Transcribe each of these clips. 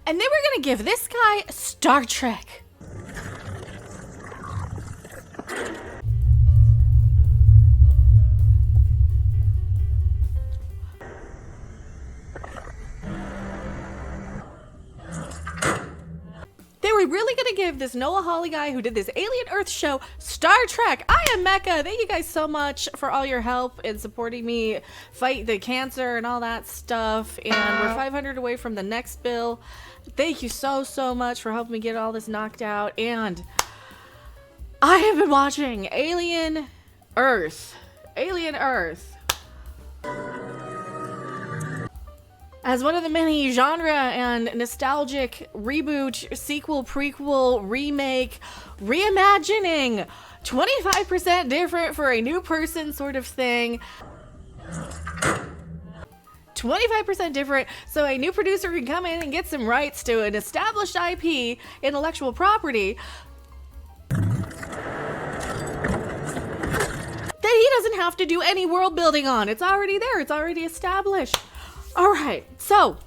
And then we're gonna give this guy Star Trek. They were really gonna give this Noah Hawley guy who did this Alien Earth show Star Trek. I am Mecca. Thank you guys so much for all your help in supporting me fight the cancer and all that stuff. And we're 500 away from the next bill. Thank you so much for helping me get all this knocked out. And I have been watching Alien Earth. Alien Earth. As one of the many genre and nostalgic reboot, sequel, prequel, remake, reimagining, 25% different for a new person sort of thing. 25% different so a new producer can come in and get some rights to an established IP, intellectual property, that he doesn't have to do any world building on. It's already there. It's already established. All right, so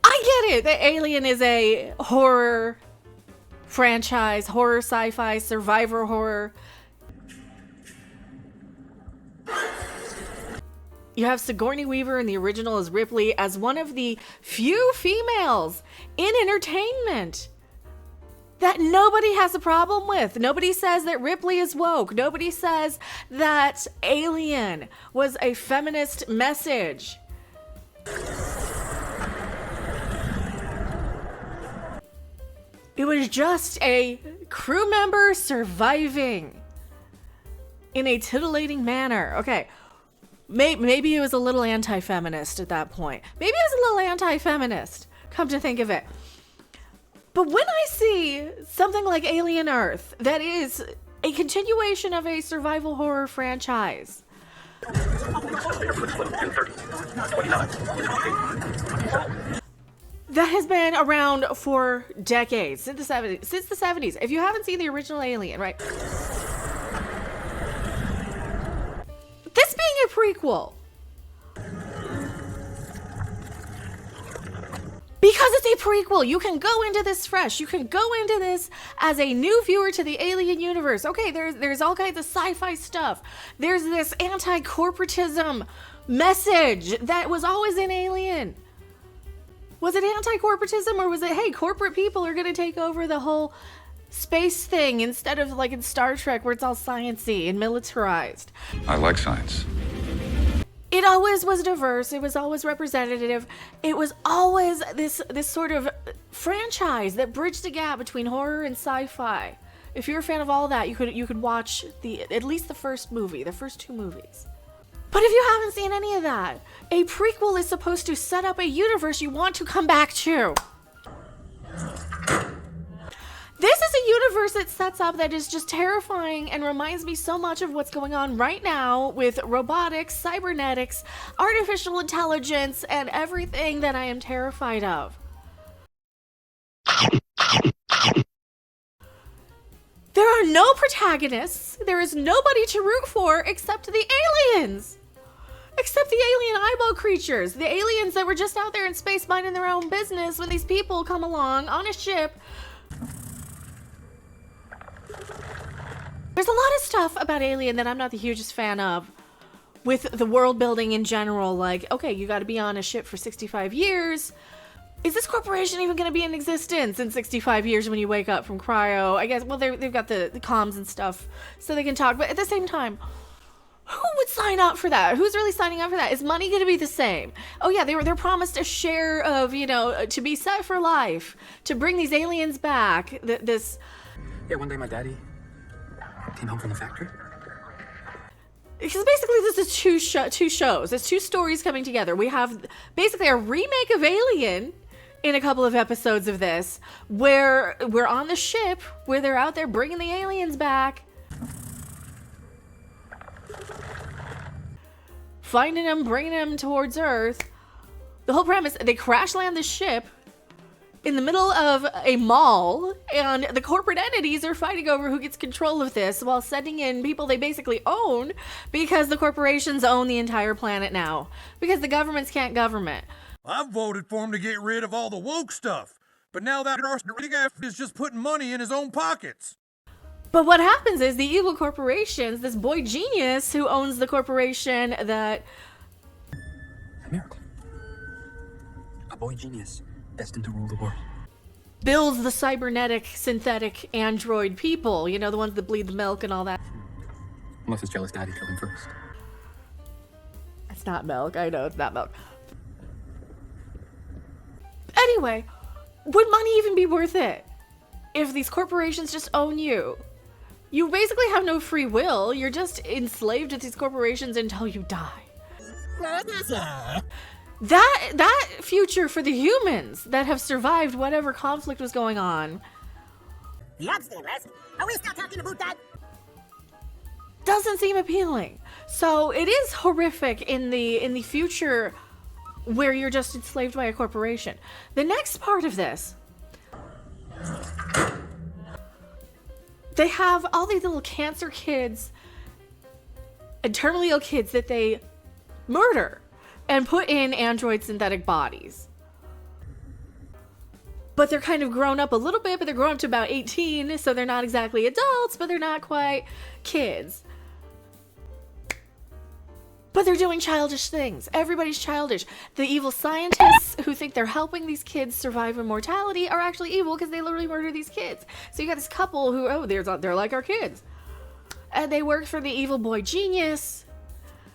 I get it that Alien is a horror franchise, horror, sci-fi, survivor horror. You have Sigourney Weaver in the original as Ripley as one of the few females in entertainment that nobody has a problem with. Nobody says that Ripley is woke. Nobody says that Alien was a feminist message. It was just a crew member surviving in a titillating manner. Okay, maybe it was a little anti-feminist at that point. Maybe it was a little anti-feminist, come to think of it. But when I see something like Alien Earth, that is a continuation of a survival horror franchise, that has been around for decades, since the 70s. If you haven't seen the original Alien, right? This being a prequel, because it's a prequel, you can go into this fresh. You can go into this as a new viewer to the Alien universe. Okay, there's all kinds of sci-fi stuff. There's this anti-corporatism message that was always in Alien. Was it anti-corporatism, or was it, hey, corporate people are going to take over the whole space thing instead of like in Star Trek where it's all sciencey and militarized? I like science. It always was diverse. It was always representative. It was always this sort of franchise that bridged the gap between horror and sci-fi. If you're a fan of all that, you could watch at least the first movie, the first two movies. But if you haven't seen any of that, a prequel is supposed to set up a universe you want to come back to. This is a universe it sets up that is just terrifying and reminds me so much of what's going on right now with robotics, cybernetics, artificial intelligence, and everything that I am terrified of. There are no protagonists. There is nobody to root for except the aliens. Except the alien eyeball creatures. The aliens that were just out there in space minding their own business when these people come along on a ship. There's a lot of stuff about Alien that I'm not the hugest fan of with the world building in general. Like, okay, you got to be on a ship for 65 years. Is this corporation even going to be in existence in 65 years when you wake up from cryo? I guess, well, they've got the comms and stuff so they can talk. But at the same time, who would sign up for that? Who's really signing up for that? Is money going to be the same? Oh yeah, they're promised a share of, to be set for life, to bring these aliens back. Yeah, one day my daddy came home from the factory. Because basically this is two shows. There's two stories coming together. We have basically a remake of Alien in a couple of episodes of this, where we're on the ship, where they're out there bringing the aliens back, finding them, bringing them towards Earth. The whole premise, they crash land the ship in the middle of a mall, and the corporate entities are fighting over who gets control of this while sending in people they basically own, because the corporations own the entire planet now, because the governments can't government. I've voted for him to get rid of all the woke stuff, but now that is just putting money in his own pockets. But what happens is the evil corporations, this boy genius who owns the corporation that... A miracle. A boy genius destined to rule the world. builds the cybernetic synthetic android people, you know, the ones that bleed the milk and all that. Unless his jealous daddy killed him first. It's not milk. I know it's not milk. Anyway, would money even be worth it if these corporations just own you? You basically have no free will. You're just enslaved to these corporations until you die. That future for the humans that have survived whatever conflict was going on. The upstairs? Are we still talking about that? Doesn't seem appealing. So it is horrific in the future where you're just enslaved by a corporation. The next part of this, they have all these little cancer kids and terminally ill kids that they murder and put in android synthetic bodies. But they're kind of grown up a little bit, but they're grown up to about 18, so they're not exactly adults, but they're not quite kids. But they're doing childish things. Everybody's childish. The evil scientists who think they're helping these kids survive immortality are actually evil because they literally murder these kids. So you got this couple who, oh, they're like our kids. And they work for the evil boy genius,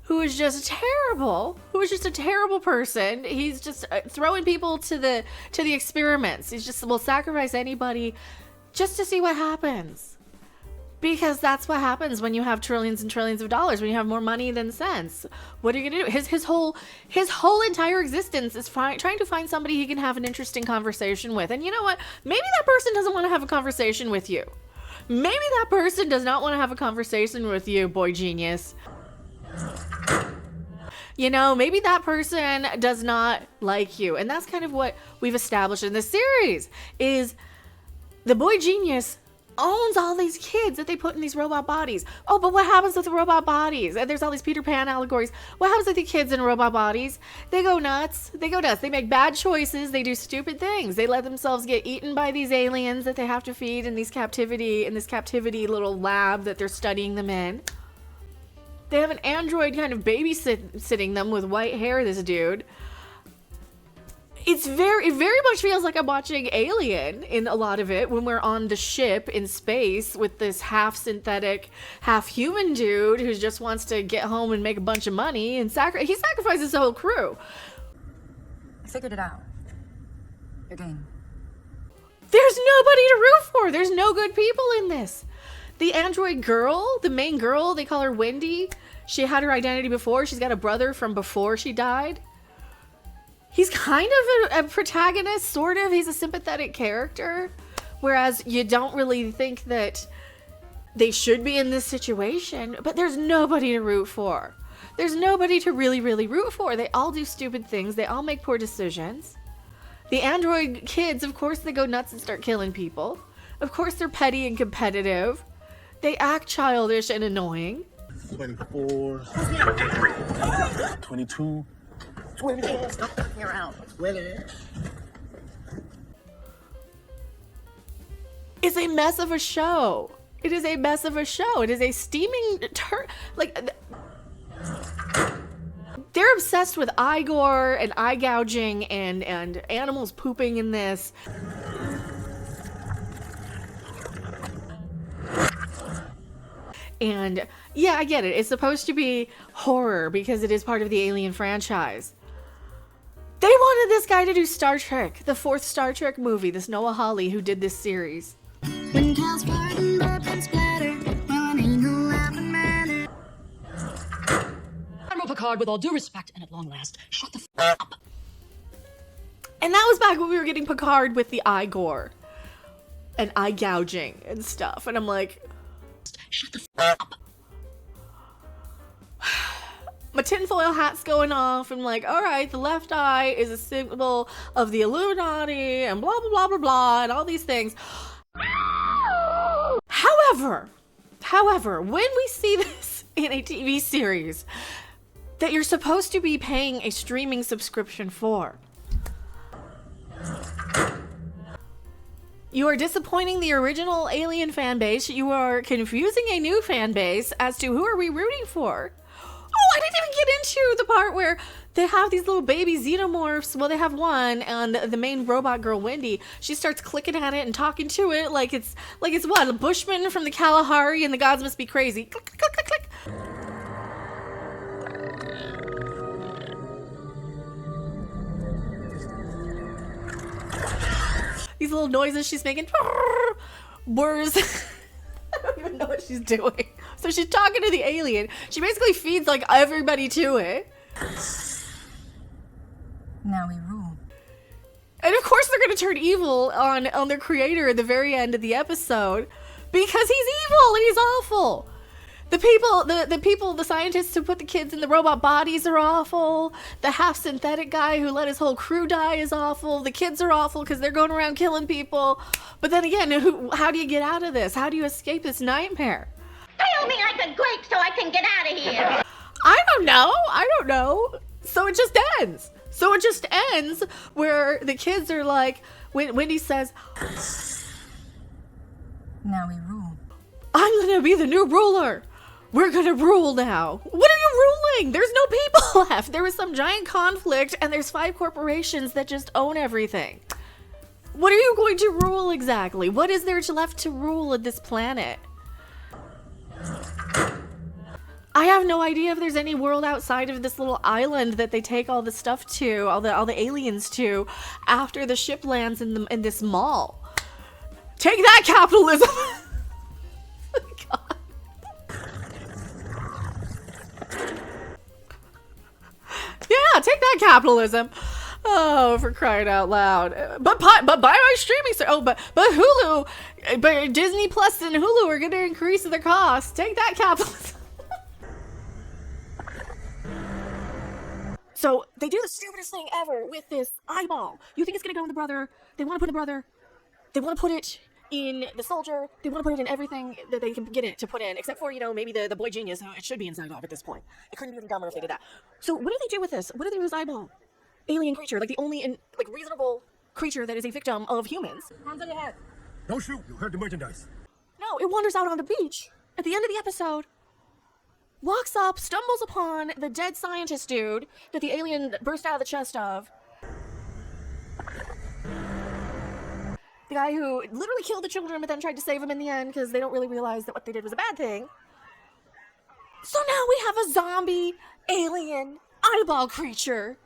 who is just terrible, who is just a terrible person. He's just throwing people to the experiments. He's just will sacrifice anybody just to see what happens. Because that's what happens when you have trillions and trillions of dollars, when you have more money than sense. What are you gonna do? His whole entire existence is trying to find somebody he can have an interesting conversation with. And you know what? Maybe that person doesn't want to have a conversation with you. Maybe that person does not want to have a conversation with you, boy genius. You know, maybe that person does not like you. And that's kind of what we've established in this series, is the boy genius owns all these kids that they put in these robot bodies. Oh, but what happens with the robot bodies? And there's all these Peter Pan allegories. What happens with the kids in robot bodies? They go nuts. They go nuts. They make bad choices. They do stupid things. They let themselves get eaten by these aliens that they have to feed in this captivity little lab that they're studying them in. They have an android kind of babysitting them with white hair, this dude. It very much feels like I'm watching Alien in a lot of it when we're on the ship in space with this half synthetic, half human dude who just wants to get home and make a bunch of money and he sacrifices his whole crew. I figured it out. Your game. There's nobody to root for. There's no good people in this. The android girl, the main girl, they call her Wendy. She had her identity before. She's got a brother from before she died. He's kind of a protagonist, sort of. He's a sympathetic character. Whereas you don't really think that they should be in this situation. But there's nobody to root for. There's nobody to really, really root for. They all do stupid things. They all make poor decisions. The android kids, of course, they go nuts and start killing people. Of course, they're petty and competitive. They act childish and annoying. 24, 22. 20. Stop fucking around. 20. It's a mess of a show. It is a mess of a show. It is a steaming they're obsessed with eye gore and eye gouging and animals pooping in this. And yeah, I get it. It's supposed to be horror because it is part of the Alien franchise. They wanted this guy to do Star Trek, the 4th Star Trek movie, this Noah Hawley who did this series. When cows fart and burp and splatter, well, it ain't no laughing matter. Admiral Picard, with all due respect and at long last, shut the f up. And that was back when we were getting Picard with the eye gore and eye gouging and stuff. And I'm like, shut the f up. My tinfoil hat's going off. I'm like, all right, the left eye is a symbol of the Illuminati and blah, blah, blah, blah, blah, and all these things. However, when we see this in a TV series that you're supposed to be paying a streaming subscription for, You are disappointing the original Alien fan base. You are confusing a new fan base as to who are we rooting for. Oh, I didn't even get into the part where they have these little baby xenomorphs. Well, they have one, and the main robot girl, Wendy, she starts clicking at it and talking to it like it's what? A Bushman from the Kalahari and the gods must be crazy. Click, click, click, click, click. These little noises she's making. Words. I don't even know what she's doing. So she's talking to the alien. She basically feeds like everybody to it. Now we rule. And of course they're gonna turn evil on their creator at the very end of the episode. Because he's evil and he's awful. The scientists who put the kids in the robot bodies are awful. The half-synthetic guy who let his whole crew die is awful. The kids are awful because they're going around killing people. But then again, how do you get out of this? How do you escape this nightmare? Peel me like a grape so I can get out of here. I don't know. So it just ends where the kids are like, Wendy says, Now we rule. I'm gonna be the new ruler. We're gonna rule now. What are you ruling? There's no people left. There was some giant conflict and there's 5 corporations that just own everything. What are you going to rule exactly? What is there left to rule at this planet? I have no idea if there's any world outside of this little island that they take all the stuff to, all the aliens to, after the ship lands in this mall. Take that, capitalism! God. Yeah, take that, capitalism. Oh, for crying out loud. But buy my streaming service. Oh, but Hulu, but Disney Plus and Hulu are going to increase their costs. Take that, capitalism. So they do the stupidest thing ever with this eyeball. You think it's going to go in the brother. They want to put in the brother. They want to put it in the soldier. They want to put it in everything that they can get it to put in, except for, maybe the boy genius. It should be inside of at this point. It couldn't be any dumber if they did that. So what do they do with this? What do they do with this eyeball? Alien creature, like the only reasonable creature that is a victim of humans. Hands on your head. Don't shoot, you'll hurt the merchandise. No, it wanders out on the beach at the end of the episode, walks up, stumbles upon the dead scientist dude that the alien burst out of the chest of. The guy who literally killed the children but then tried to save them in the end because they don't really realize that what they did was a bad thing. So now we have a zombie alien eyeball creature.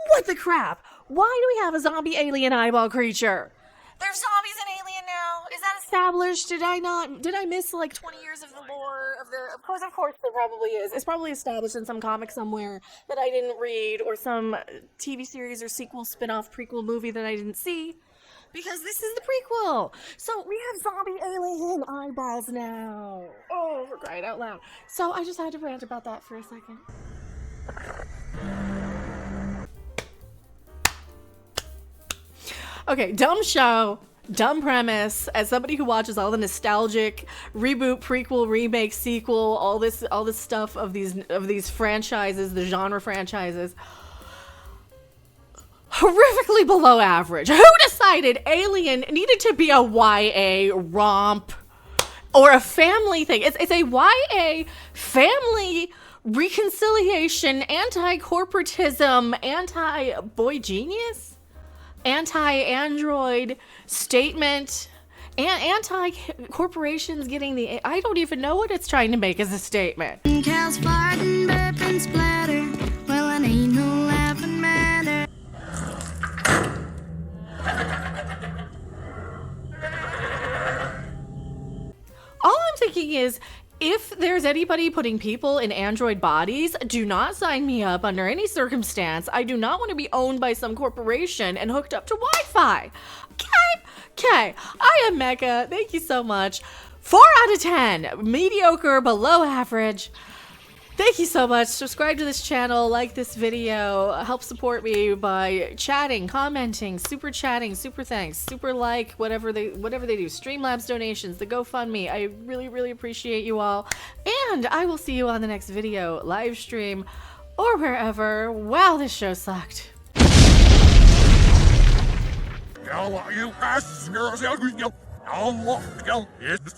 What the crap? Why do we have a zombie alien eyeball creature? There's zombies in Alien now. Is that established? Did I miss 20 years of the lore of the... Of course there probably is. It's probably established in some comic somewhere that I didn't read, or some TV series or sequel, spin-off, prequel movie that I didn't see. Because this is the prequel. So we have zombie alien eyeballs now. Oh, for crying out loud. So I just had to rant about that for a second. Okay, dumb show, dumb premise. As somebody who watches all the nostalgic reboot, prequel, remake, sequel, all this stuff of these franchises, the genre franchises, horrifically below average. Who decided Alien needed to be a YA romp or a family thing? It's a YA family reconciliation, anti-corporatism, anti-boy genius, anti-android statement, and anti-corporations getting the... I don't even know what it's trying to make as a statement. Cows fart and burp and splatter. Well, it ain't no laughing matter. All I'm thinking is, if there's anybody putting people in android bodies, do not sign me up under any circumstance. I do not want to be owned by some corporation and hooked up to Wi-Fi. Okay. I am Mecca. Thank you so much. 4 out of 10. Mediocre, below average. Thank you so much. Subscribe to this channel, like this video, help support me by chatting, commenting, super chatting, super thanks, super like, whatever they do. Streamlabs donations, the GoFundMe. I really, really appreciate you all. And I will see you on the next video, live stream, or wherever. Wow, this show sucked. Oh, you guys, girls, you know, it's